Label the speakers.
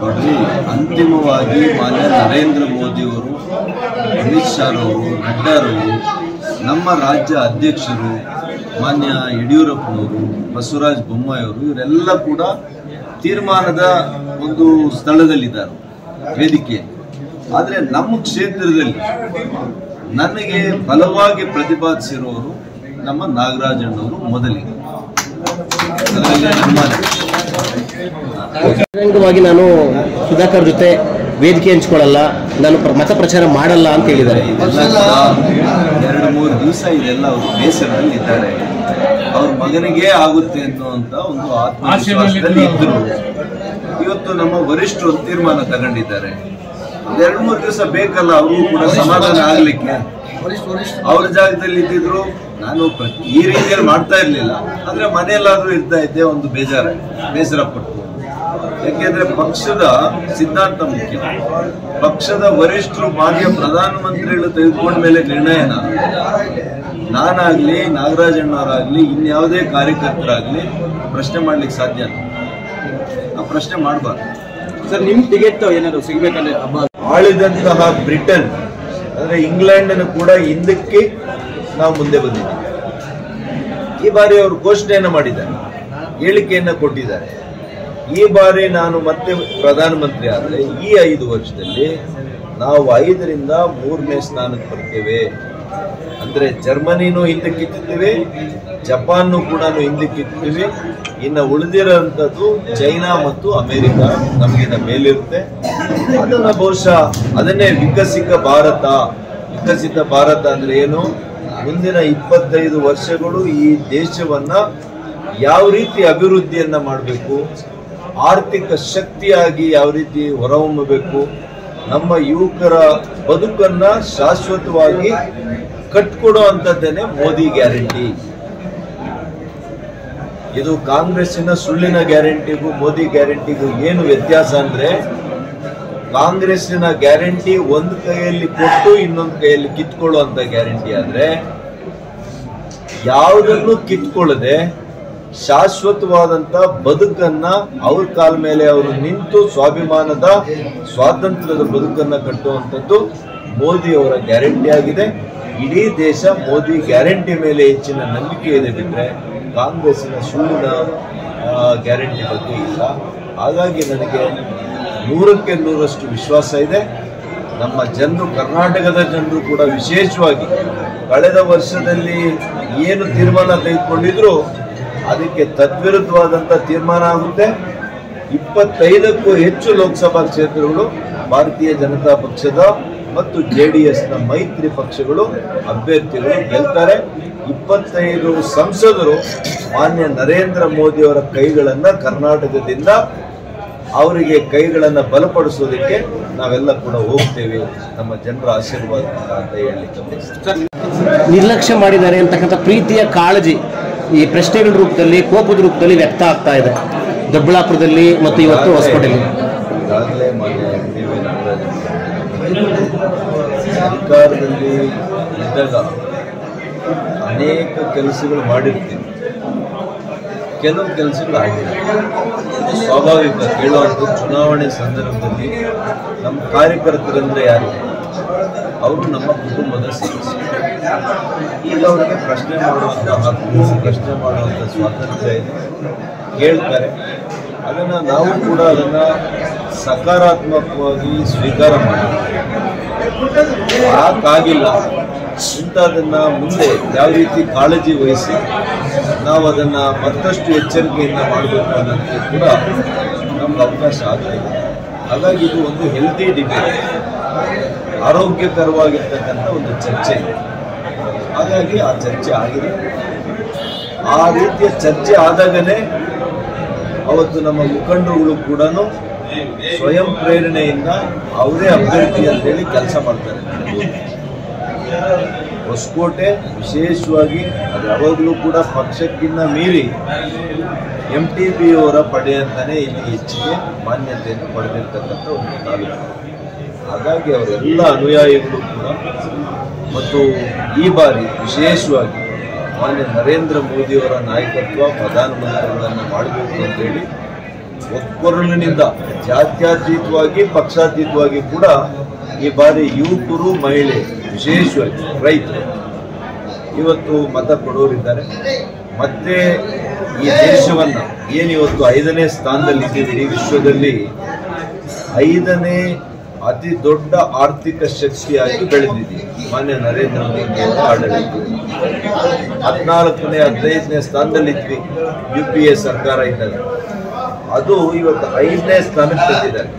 Speaker 1: ನೋಡ್ರಿ, ಅಂತಿಮವಾಗಿ ಮಾನ್ಯ ನರೇಂದ್ರ ಮೋದಿಯವರು, ಅಮಿತ್ ಶಾರವರು, ನಡ್ಡಾರವರು, ನಮ್ಮ ರಾಜ್ಯ ಅಧ್ಯಕ್ಷರು ಮಾನ್ಯ ಯಡಿಯೂರಪ್ಪನವರು, ಬಸವರಾಜ ಬೊಮ್ಮಾಯಿಯವರು ಇವರೆಲ್ಲ ಕೂಡ ತೀರ್ಮಾನದ ಒಂದು ಸ್ಥಳದಲ್ಲಿದ್ದಾರೆ, ವೇದಿಕೆಯಲ್ಲಿ. ಆದರೆ ನಮ್ಮ ಕ್ಷೇತ್ರದಲ್ಲಿ ನನಗೆ ಬಲವಾಗಿ ಪ್ರತಿಪಾದಿಸಿರುವವರು ನಮ್ಮ ನಾಗರಾಜಣ್ಣವರು ಮೊದಲಿಗೆ.
Speaker 2: ಬಹಿರಂಗವಾಗಿ ನಾನು ಸುಧಾಕರ್ ಜೊತೆ ವೇದಿಕೆ ಹಂಚ್ಕೊಳ್ಳಲ್ಲ, ನಾನು ಮತ ಪ್ರಚಾರ ಮಾಡಲ್ಲ ಅಂತ ಹೇಳಿದ್ದಾರೆ.
Speaker 1: 2-3 ದಿವಸ ಇದೆಲ್ಲ ಅವರು ಬೇಸರದಲ್ಲಿ ಇದ್ದಾರೆ. ಅವ್ರ ಮಗನಿಗೆ ಆಗುತ್ತೆ ಅನ್ನುವಂತ ಒಂದು ಆತ್ಮವಿಶ್ವಾಸದಲ್ಲಿ ಇದ್ರು. ಇವತ್ತು ನಮ್ಮ ವರಿಷ್ಠರು ತೀರ್ಮಾನ ತಗೊಂಡಿದ್ದಾರೆ. 2-3 ದಿವಸ ಬೇಕಲ್ಲ ಅವ್ರಿಗೂ ಕೂಡ ಸಮಾಧಾನ ಆಗ್ಲಿಕ್ಕೆ. ಅವ್ರ ಜಾಗದಲ್ಲಿ ಇದ್ದಿದ್ರು ನಾನು ಈ ರೀತಿಯಲ್ಲಿ ಮಾಡ್ತಾ ಇರ್ಲಿಲ್ಲ, ಆದ್ರೆ ಮನೆಯಲ್ಲಾದ್ರೂ ಇರ್ತಾ ಇದ್ದೆ. ಒಂದು ಬೇಸರ ಪಟ್ಟು, ಯಾಕೆಂದ್ರೆ ಪಕ್ಷದ ಸಿದ್ಧಾಂತ ಮುಖ್ಯ. ಪಕ್ಷದ ವರಿಷ್ಠರು ಮಾನ್ಯ ಪ್ರಧಾನಮಂತ್ರಿಗಳು ತೆಗೆದುಕೊಂಡ ಮೇಲೆ ನಿರ್ಣಯನ ನಾನಾಗ್ಲಿ, ನಾಗರಾಜಣ್ಣವರಾಗ್ಲಿ, ಇನ್ಯಾವುದೇ ಕಾರ್ಯಕರ್ತರಾಗ್ಲಿ ಪ್ರಶ್ನೆ ಮಾಡ್ಲಿಕ್ಕೆ ಸಾಧ್ಯ. ನಾವು ಪ್ರಶ್ನೆ ಮಾಡಬಾರ್ದು.
Speaker 3: ಸರ್, ನಿಮ್ ಟಿಕೆಟ್ ಏನಾದ್ರು ಸಿಗ್ಬೇಕಂದ್ರೆ
Speaker 1: ಆಳಿದಂತಹ ಬ್ರಿಟನ್ ಅಂದ್ರೆ ಇಂಗ್ಲೆಂಡ್ ಕೂಡ ಹಿಂದಕ್ಕೆ ನಾವು ಮುಂದೆ ಬಂದಿದ್ದೀವಿ. ಈ ಬಾರಿ ಅವರು ಘೋಷಣೆಯನ್ನು ಮಾಡಿದ್ದಾರೆ, ಹೇಳಿಕೆಯನ್ನ ಕೊಟ್ಟಿದ್ದಾರೆ. ಈ ಬಾರಿ ನಾನು ಮತ್ತೆ ಪ್ರಧಾನಮಂತ್ರಿ ಆದರೆ ಈ 5 ವರ್ಷದಲ್ಲಿ ನಾವು 5ರಿಂದ 3ನೇ ಸ್ಥಾನಕ್ಕೆ ಬರ್ತೇವೆ. ಅಂದ್ರೆ ಜರ್ಮನಿನೂ ಹಿಂದಕ್ಕಿತ್ತೀವಿ, ಜಪಾನ್ ಕೂಡ ಹಿಂದಕ್ಕಿತ್ತೀವಿ. ಇನ್ನು ಉಳಿದಿರೋಂಥದ್ದು ಚೈನಾ ಮತ್ತು ಅಮೆರಿಕ ನಮಗಿನ ಮೇಲಿರುತ್ತೆ. ಅದನ್ನ ಬಹುಶಃ ಅದನ್ನೇ ವಿಕಸಿತ ಭಾರತ ಅಂದ್ರೆ ಏನು, ಮುಂದಿನ 25 ವರ್ಷಗಳು ಈ ದೇಶವನ್ನ ಯಾವ ರೀತಿ ಅಭಿವೃದ್ಧಿಯನ್ನ ಮಾಡಬೇಕು, ಆರ್ಥಿಕ ಶಕ್ತಿಯಾಗಿ ಯಾವ ರೀತಿ ಹೊರಹೊಮ್ಮಬೇಕು, ನಮ್ಮ ಯುವಕರ ಬದುಕನ್ನ ಶಾಶ್ವತವಾಗಿ ಕಟ್ಕೊಡೋ ಅಂತದ್ದೇನೆ ಮೋದಿ ಗ್ಯಾರಂಟಿ. ಇದು ಕಾಂಗ್ರೆಸ್ಸಿನ ಸುಳ್ಳಿನ ಗ್ಯಾರಂಟಿಗೂ ಮೋದಿ ಗ್ಯಾರಂಟಿಗೂ ಏನು ವ್ಯತ್ಯಾಸ ಅಂದ್ರೆ, ಕಾಂಗ್ರೆಸ್ಸಿನ ಗ್ಯಾರಂಟಿ ಒಂದು ಕೈಯಲ್ಲಿ ಕೊಟ್ಟು ಇನ್ನೊಂದು ಕೈಯಲ್ಲಿ ಕಿತ್ಕೊಳ್ಳುವಂತ ಗ್ಯಾರಂಟಿ ಆದ್ರೆ, ಯಾವುದನ್ನು ಕಿತ್ಕೊಳ್ಳದೆ ಶಾಶ್ವತವಾದಂತ ಬದುಕನ್ನ ಅವ್ರ ಕಾಲ ಮೇಲೆ ಅವರು ನಿಂತು ಸ್ವಾಭಿಮಾನದ ಸ್ವಾತಂತ್ರ್ಯದ ಬದುಕನ್ನ ಕಟ್ಟುವಂಥದ್ದು ಮೋದಿ ಅವರ ಗ್ಯಾರಂಟಿ ಆಗಿದೆ. ಇಡೀ ದೇಶ ಮೋದಿ ಗ್ಯಾರಂಟಿ ಮೇಲೆ ಹೆಚ್ಚಿನ ನಂಬಿಕೆ ಇದೆ ಬಿಟ್ರೆ ಕಾಂಗ್ರೆಸ್ಸಿನ ಸುಳ್ಳಿನ ಗ್ಯಾರಂಟಿ ಬಗ್ಗೆ ಇಲ್ಲ. ಹಾಗಾಗಿ ನನಗೆ 100ಕ್ಕೆ 100ರಷ್ಟು ವಿಶ್ವಾಸ ಇದೆ. ನಮ್ಮ ಜನರು, ಕರ್ನಾಟಕದ ಜನರು ಕೂಡ ವಿಶೇಷವಾಗಿ ಕಳೆದ ವರ್ಷದಲ್ಲಿ ಏನು ತೀರ್ಮಾನ ತೆಗೆದುಕೊಂಡಿದ್ರು ಅದಕ್ಕೆ ತದ್ವಿರುದ್ಧವಾದಂಥ ತೀರ್ಮಾನ ಆಗುತ್ತೆ. 25ಕ್ಕೂ ಹೆಚ್ಚು ಲೋಕಸಭಾ ಕ್ಷೇತ್ರಗಳು ಭಾರತೀಯ ಜನತಾ ಪಕ್ಷದ ಮತ್ತು JDSನ ಮೈತ್ರಿ ಪಕ್ಷಗಳು ಅಭ್ಯರ್ಥಿಗಳು ಗೆಲ್ತಾರೆ. 25 ಸಂಸದರು ಮಾನ್ಯ ನರೇಂದ್ರ ಮೋದಿ ಅವರ ಕೈಗಳನ್ನ ಕರ್ನಾಟಕದಿಂದ ಅವರಿಗೆ ಕೈಗಳನ್ನ ಬಲಪಡಿಸೋದಕ್ಕೆ ನಾವೆಲ್ಲ ಕೂಡ ಹೋಗ್ತೇವೆ, ನಮ್ಮ ಜನರ ಆಶೀರ್ವಾದ ಅಂತ ಹೇಳಲಿಕ್ಕೆ.
Speaker 2: ನಿರ್ಲಕ್ಷ್ಯ ಮಾಡಿದ್ದಾರೆ ಅಂತಕ್ಕಂಥ ಪ್ರೀತಿಯ ಕಾಳಜಿ ಈ ಪ್ರಶ್ನೆಗಳ ರೂಪದಲ್ಲಿ, ಕೋಪದ ರೂಪದಲ್ಲಿ ವ್ಯಕ್ತ ಆಗ್ತಾ ಇದೆ ದೊಡ್ಡಬಳ್ಳಾಪುರದಲ್ಲಿ ಮತ್ತು ಇವತ್ತು ಹೊಸಕೋಟೆಯಲ್ಲಿ.
Speaker 1: ಈಗಾಗಲೇ ಮಾನ್ಯ ಟಿ.ವಿ. ನಾಗರಾಜ್ ಸರ್ಕಾರದಲ್ಲಿ ಇದ್ದಾಗ ಅನೇಕ ಕೆಲಸಗಳು ಮಾಡಿರ್ತೀವಿ, ಕೆಲವು ಕೆಲಸಗಳು ಆಗಿಲ್ಲ. ಸ್ವಾಭಾವಿಕ ಕೇಳುವಂಥ ಚುನಾವಣೆ ಸಂದರ್ಭದಲ್ಲಿ ನಮ್ಮ ಕಾರ್ಯಕರ್ತರಂದ್ರೆ ಯಾರು, ಅವರು ನಮ್ಮ ಕುಟುಂಬದ ಸದಸ್ಯರು. ಈಗ ಅವರಿಗೆ ಪ್ರಶ್ನೆ ಮಾಡುವಂಥ ಹಕ್ಕು, ಪ್ರಶ್ನೆ ಮಾಡುವಂಥ ಸ್ವಾತಂತ್ರ್ಯ ಇದೆ, ಕೇಳ್ತಾರೆ. ಅದನ್ನು ನಾವು ಕೂಡ ಅದನ್ನು ಸಕಾರಾತ್ಮಕವಾಗಿ ಸ್ವೀಕಾರ ಮಾಡಿದ್ದೇವೆ. ಯಾಕಾಗಿಲ್ಲ ಇಂಥದನ್ನು ಮುಂದೆ ಯಾವ ರೀತಿ ಕಾಳಜಿ ವಹಿಸಿ ನಾವು ಅದನ್ನು ಮತ್ತಷ್ಟು ಎಚ್ಚರಿಕೆಯಿಂದ ಮಾಡಬೇಕು ಅನ್ನೋದಕ್ಕೆ ಕೂಡ ನಮ್ಗೆ ಅವಕಾಶ ಆಗ್ತಾಯಿದೆ. ಹಾಗಾಗಿ ಇದು ಒಂದು ಹೆಲ್ದಿ ಡಿಬೇಟ್, ಆರೋಗ್ಯಕರವಾಗಿರ್ತಕ್ಕಂಥ ಒಂದು ಚರ್ಚೆ. ಹಾಗಾಗಿ ಆ ಚರ್ಚೆ ಆಗಿದೆ. ಆ ರೀತಿಯ ಚರ್ಚೆ ಆದಾಗಲೇ ಅವತ್ತು ನಮ್ಮ ಮುಖಂಡರುಗಳು ಕೂಡ ಸ್ವಯಂ ಪ್ರೇರಣೆಯಿಂದ ಅವರೇ ಅಭ್ಯರ್ಥಿ ಅಂತೇಳಿ ಕೆಲಸ ಮಾಡ್ತಾರೆ. ಹೊಸಕೋಟೆ ವಿಶೇಷವಾಗಿ ಅದು ಯಾವಾಗಲೂ ಕೂಡ ಪಕ್ಷಕ್ಕಿಂತ ಮೀರಿ MTB ಅವರ ಪಡೆ ಅಂತಾನೆ ಇಲ್ಲಿ ಹೆಚ್ಚಿಗೆ ಮಾನ್ಯತೆಯನ್ನು ಪಡೆದಿರ್ತಕ್ಕಂಥ ಒಂದು ತಾಲೂಕು. ಹಾಗಾಗಿ ಅವರೆಲ್ಲ ಅನುಯಾಯಿಗಳು ಕೂಡ ಮತ್ತು ಈ ಬಾರಿ ವಿಶೇಷವಾಗಿ ಮಾನ್ಯ ನರೇಂದ್ರ ಮೋದಿಯವರ ನಾಯಕತ್ವ, ಪ್ರಧಾನಮಂತ್ರಿಗಳನ್ನು ಮಾಡಬೇಕು ಅಂತೇಳಿ ಒಕ್ಕೊರಲಿನಿಂದ ಜಾತ್ಯತೀತವಾಗಿ ಪಕ್ಷಾತೀತವಾಗಿ ಕೂಡ ಈ ಬಾರಿ ಯುವಕರು ಮಹಿಳೆ ವಿಶೇಷವಾಗಿ ರೈತರು ಇವತ್ತು ಮತ ಕೊಡೋರಿದ್ದಾರೆ. ಮತ್ತೆ ಈ ದೇಶವನ್ನ ಏನಿವತ್ತು 5ನೇ ಸ್ಥಾನದಲ್ಲಿ ಇದ್ದೀವಿ, ವಿಶ್ವದಲ್ಲಿ 5ನೇ ಅತಿ ದೊಡ್ಡ ಆರ್ಥಿಕ ಶಕ್ತಿಯಾಗಿ ಬೆಳೆದಿದ್ದೀವಿ ಮಾನ್ಯ ನರೇಂದ್ರ ಮೋದಿ ಅವರ ಆಡಳಿತ. 14ನೇ 15ನೇ ಸ್ಥಾನದಲ್ಲಿದ್ವಿ UPA ಸರ್ಕಾರ ಇದ್ದಾಗ, ಅದು ಇವತ್ತು 5ನೇ ಸ್ಥಾನಕ್ಕೆ ತಂದಿದ್ದಾರೆ.